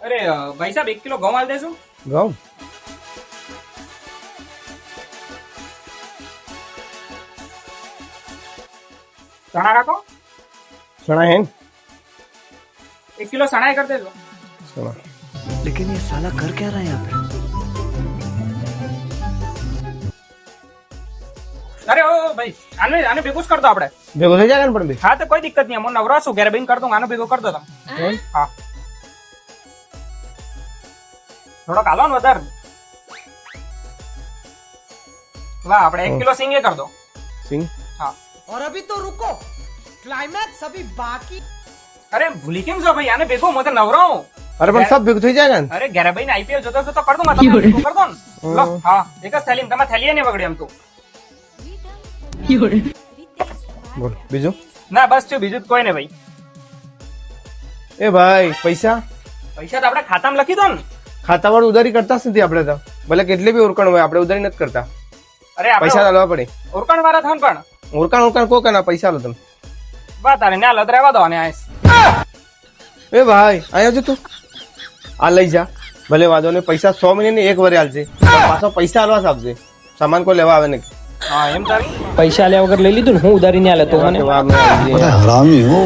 અરે ભાઈ સાહેબ 1 કિલો ઘઉં આલ દેજો. ઘઉં ચણા રાખો. ચણા હે ને? 1 કિલો ચણા કરી દેજો. ચણા लेकिन ये साला कर क्या रहा है यहाँ पे? અરે ઓ ભાઈ આને ભેગું જ કરતો આપણે. ભેગો થઈ જાય ને પણ બે હા તો કોઈ દિક્કત નહીં, હું નવરો છું, ઘરે બેન કરતો, આનો ભેગો કરતો તમે. હા થોડો કાલો ને વધારે. વાહ આપણે 1 કિલો સિંગે કર દો. સિંગ હા और अभी तो रुको, क्लाइमैक्स अभी बाकी. અરે ભૂલી કેમ છો ભાઈ, આને ભેગો હું તો નવરો હું. અરે પણ સબ ભેગું થઈ જાય ને? અરે ઘરે ભાઈ આઈપીએલ જોતો છો તો કર દઉં, તમે ભેગું કર દો ને. લો હા એક જ થેલી, તમે થેલી નહીં બગડે એમ તો. બોલ બીજું. ના બસ છે, બીજું તો કોઈ નહીં ભાઈ. એ ભાઈ પૈસા પૈસા તો આપણે ખાતામાં લખી દો ને. ખાતા વાળું ઉધારી કરતા જ નથી આપણે તો. ભલે કેટલી બી ઓળખાણ હોય આપણે ઉધારી નથી કરતા. અરે પૈસા આપણે લાવવા પડે. ઓળખાણ વાળા થન પણ ઓળખાણ કો કના પૈસા લો તમે. વાત આને ના લદ રહેવા દો અને આઈસ. એ ભાઈ અહીંયા જો તું આ લઈ જા. ભલે વાંધો ને પૈસા 100 મહિને 1 વરે આલશે, પણ પાછો પૈસા આલવા જ આપશે. સામાન કોઈ લેવા આવે ને હા એમ તારી પૈસા લ્યા વગર લઈ લીધું ને, હું ઉધારી ને આલે તો મને હરામી હો.